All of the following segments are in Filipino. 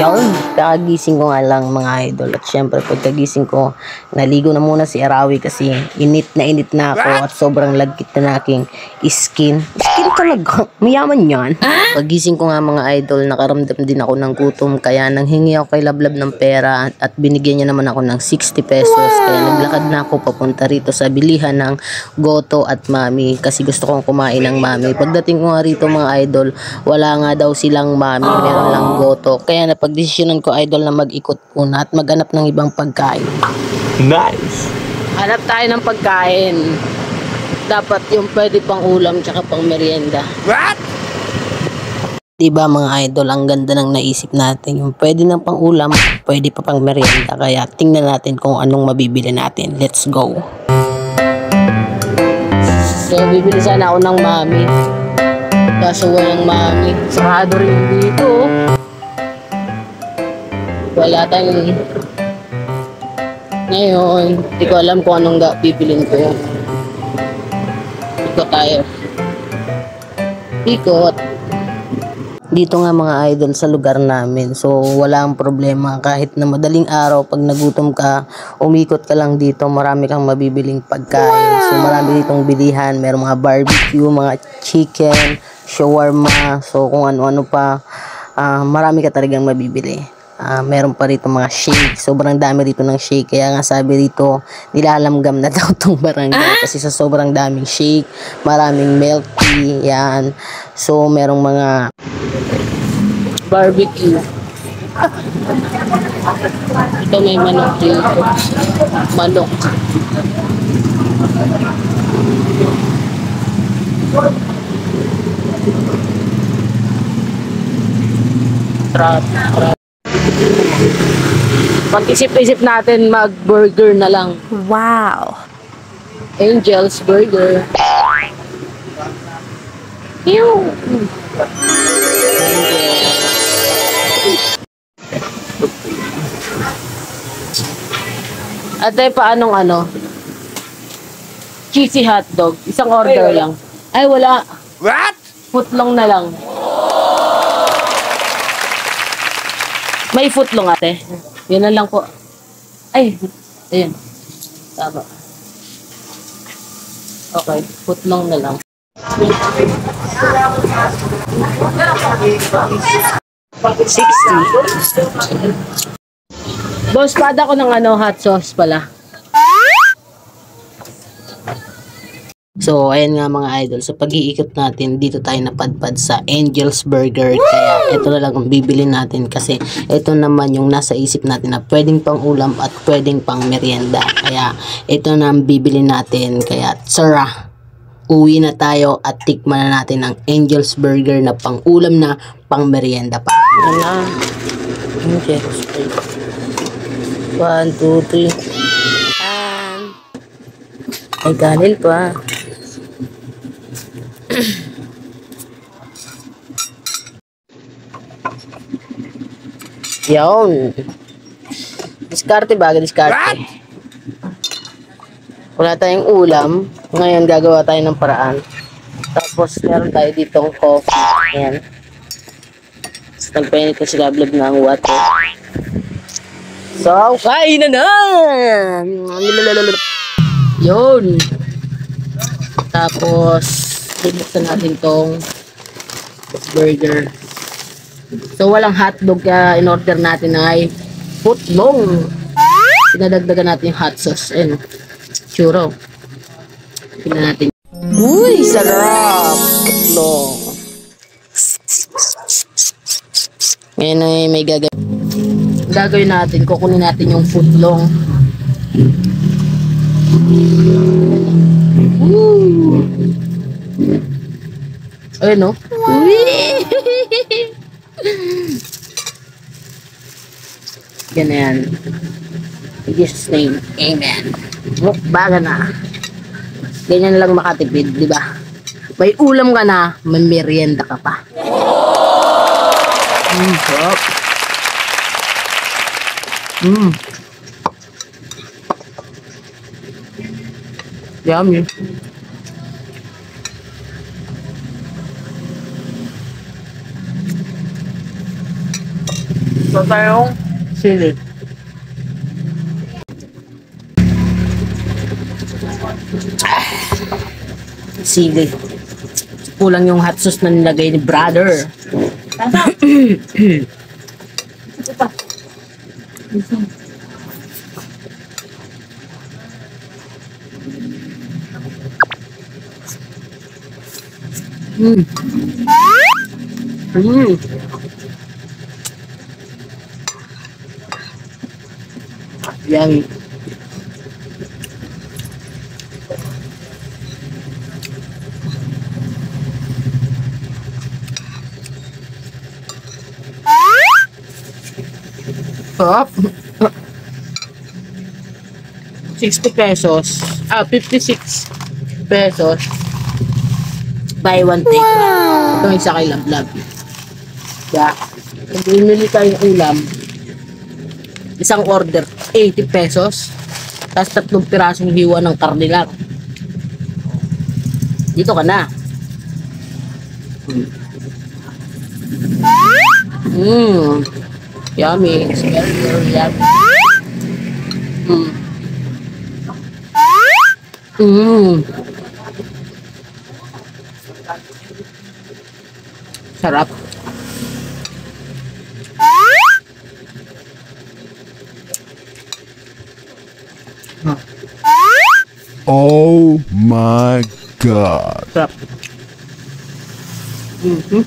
Yun, kakagising ko nga lang mga idol. At syempre pagkagising ko, naligo na muna si Arawi kasi init na ako at sobrang lagkit na aking skin. Skin talaga, mayaman yan. Paggising ko nga mga idol, nakaramdam din ako ng gutom. Kaya nanghingi ako kay Lablab ng pera at binigyan niya naman ako ng 60 pesos. Kaya naglakad na ako papunta rito sa bilihan ng Goto at Mami kasi gusto kong kumain ng Mami. Pagdating ko nga rito mga idol, wala nga daw silang Mami, meron lang Goto. Kaya napagdesisyonan ko idol na mag-ikot muna at maghanap ng ibang pagkain. Nice! Hanap tayo ng pagkain. Dapat yung pwede pang ulam tsaka pang merienda. What? Diba mga idol, ang ganda ng naisip natin. Yung pwede ng pang ulam, pwede pa pang merienda. Kaya tingnan natin kung anong mabibili natin. Let's go! So bibili sana ako ng Mami. Kaso walang Mami. Sarado rin dito. Wala tayong... Ngayon, hindi ko alam kung anong bibilin ko. Ikot tayo. Ikot. Dito nga mga idol sa lugar namin. So wala ang problema. Kahit na madaling araw, pag nagutom ka, umikot ka lang dito. Marami kang mabibiling pagkain. So marami ditong bilihan. Merong mga barbecue, mga chicken, shawarma. So kung ano-ano pa. Marami ka talagang mabibili. Meron pa rito mga shake. Sobrang dami rito ng shake. Kaya nga sabi rito, nilalamgam na daw tong barangay. Kasi sa sobrang daming shake, maraming milk tea. Yan. So merong mga barbecue. Ito may manok dito. Manok. Trap. Pag-isip-isip natin mag-burger na lang. Wow! Angel's Burger. Ew! Ate, paanong ano? Cheesy hotdog. Isang order lang. Ay, wala. What? Footlong na lang. May footlong ate. Yun na lang po. Ay, ayun. Tama. Okay, footlong na lang. 60. Boss, pada ko ng hot sauce pala. So, ayan nga mga idol. Sa pag-iikot natin, dito tayo napadpad sa Angel's Burger. Kaya, ito na lang ang bibili natin. Kasi, ito naman yung nasa isip natin na pwedeng pang ulam at pwedeng pang merienda. Kaya, ito na ang bibili natin. Kaya, tsara! Uwi na tayo at tikman na natin ang Angel's Burger na pang ulam na pang merienda pa. Ano na? Angel's Burger. 1, 2, 3. Ay, kanin pa. Yun. Diskarte ba? Diskarte. Wala tayong ulam. Ngayon gagawa tayo ng paraan. Tapos meron tayo ditong coffee. Ayan. Tapos nagpainit ko si Lablab ng water. So, kain na! Yun. Tapos, bubuksan natin tong burger. So, walang hotdog kaya in-order natin ay footlong. Pinadagdagan natin yung hot sauce. Ayun. Churro. Tingnan natin. Uy, sarap! Footlong. Ngayon ay may gagawin natin. Kukunin natin yung footlong. Woo! Ayun, no? Ganyan. In Jesus' name, amen. Mukbaga na. Ganyan lang makatipid, di ba? May ulam ka na, may merienda ka pa. Sarap. Yummy. So tayong sili. Sili. Kulang yung hot sauce na nilagay ni brother. Mm. Mm. Yummy. Sarap. 60 pesos. 56 pesos. Buy one take one. Ito isa kay Lablab. Yeah. Kung bumili tayong ulam, isang order, 80 pesos. Tapos 3 pirasong hiwa ng karne lang. Dito ka na. Mmm. Yummy. Smell very yummy. Mmm. Mmm. Sarap. Oh my God. Sarap. Mm-hmm.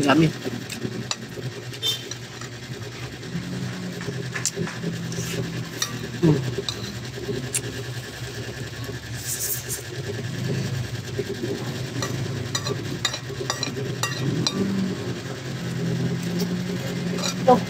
Yummy.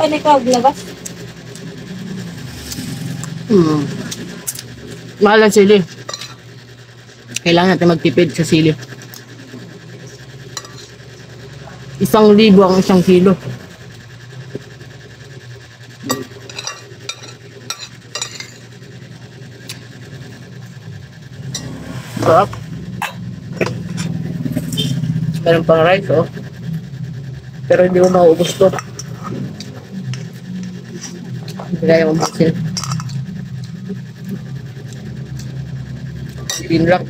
Paano ikaw labas? Mahal ang sili. Kailangan natin magtipid sa sili. 1,000 ang 1 kilo. Sarap. Meron pang rice, oh. Pero hindi mo mauubos to. Hindi kaya ubusin. Sipin lang.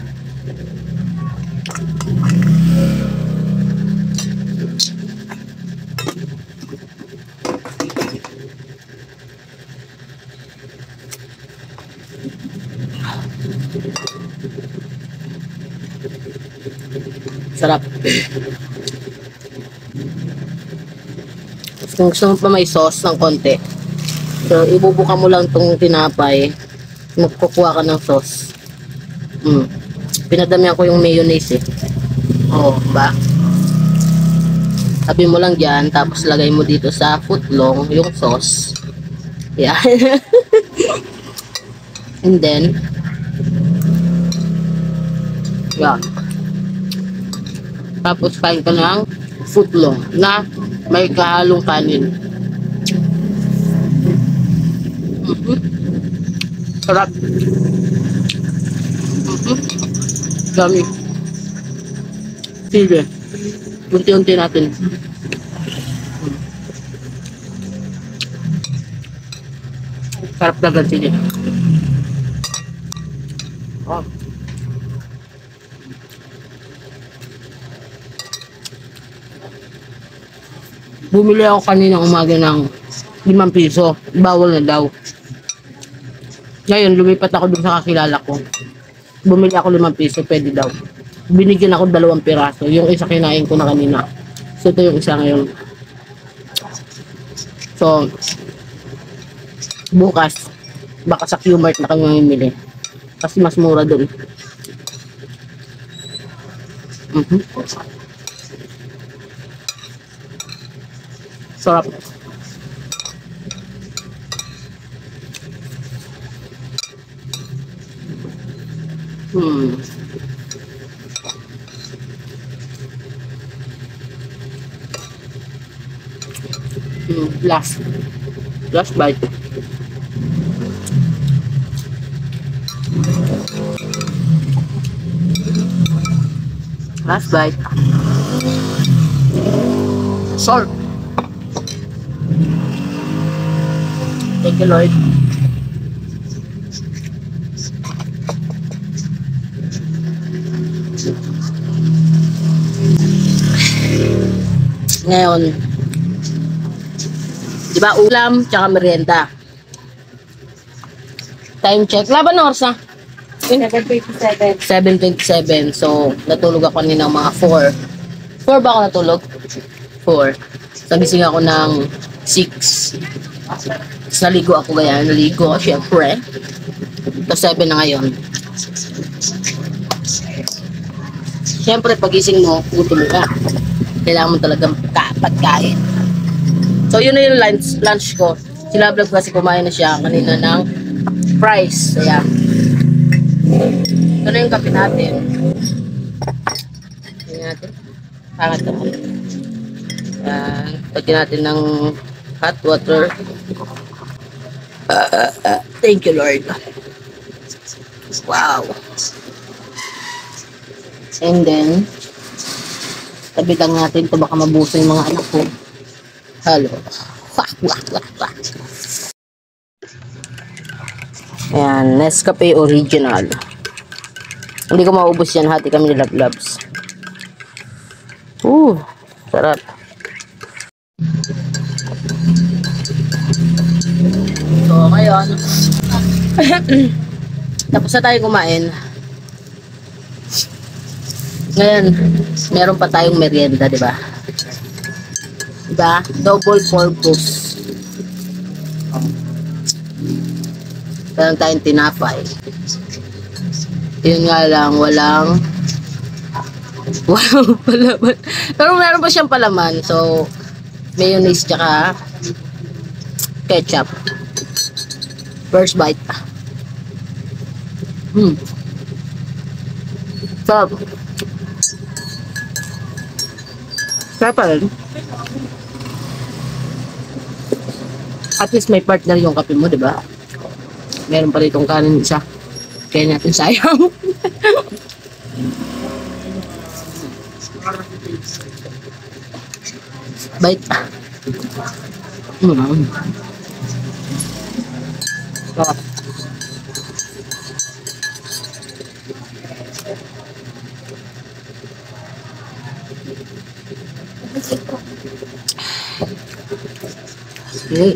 Sarap. Kung gusto mo pa may sauce ng konti, so ibubuka mo lang tong tinapay, magkukuha ka ng sauce. Pinadamihan ko yung mayonnaise eh. Oh, ba? Tabi mo lang dyan, tapos lagay mo dito sa footlong yung sauce. Yeah. And then, yeah. Tapos kain ka ng footlong na may kahalong kanin. Sarap. Dami. Sige. Unti-unti natin. Sarap dagat sige. Oh. Bumili ako kanina umaga ng 5 piso. Bawal na daw. Ngayon, lumipat ako dun sa kakilala ko. Bumili ako 5 piso, pwede daw. Binigyan ako 2 piraso. Yung isa kinain ko na kanina. So, ito yung isa ngayon. So, bukas, baka sa Q-Mart na kami mamimili. Kasi mas mura dun. Sarap. Last bite. Last bite. Salt. Thank you, Lord. Ngayon, di ba ulam tsaka merienda. Time check. Laban na oras na. 7:57. 7:27. So, natulog ako kanina mga 4. 4 ba ako natulog? 4. So, gising ako ng 6. Tapos naligo ako ganyan. Naligo, syempre. Tapos 7 na ngayon. Syempre, pagising mo, gutom ka. Kailangan mo talagang pagkain. So, yun na yung lunch ko. Sila vlog kasi kumain na siya kanina ng fries. Ayan. Ito na yung kape natin. Tingnan natin. Pangat naman. Ayan. Lagyan natin ng hot water. Thank you, Lord. Wow. And then, tabi lang natin ito. Baka mabuso yung mga anak ko. Halo. Wah, wah, wah, wah. Ayan, Nescafe Original. Hindi ko maubos yan. Hati kami ni Lablabs. Sarap. So, ngayon, tapos na tayo kumain. Ngayon, meron pa tayong merienda, di ba? Diba? Double purpose. Meron tayong tinapay. Yun nga lang, walang palaman. Pero meron pa siyang palaman. So, mayonnaise tsaka ketchup. First bite. Sarap. Sarap pa rin. At least may partner yung kape mo, di ba? Meron pa rin itong kanin isa. Kaya natin sayang. Bite. Sarap. Okay.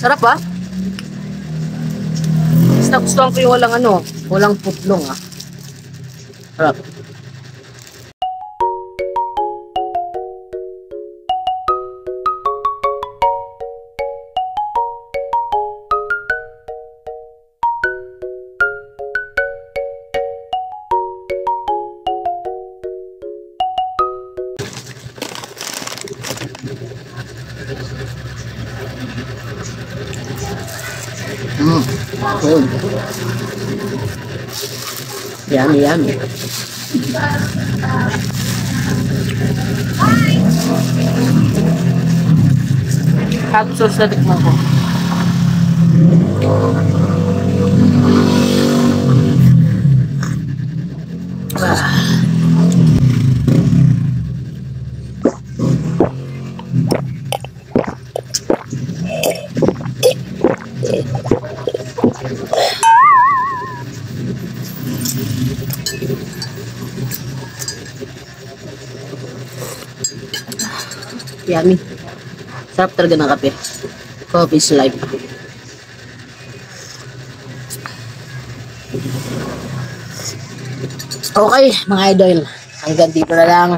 Sarap ba? Basta gusto ko yung walang putlong Sarap. Good. Yummy, yummy. Hot sauce na tikman ko. Yummy. Sarap talaga ng kape. Coffee is life. Okay, mga idol. Hanggang dito na lang.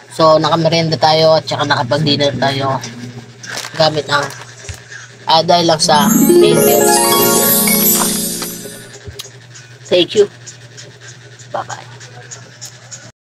So, nakamerenda tayo at saka nakapag-dinner tayo. Gamit ang dahil lang sa maintenance. Thank you. Bye-bye.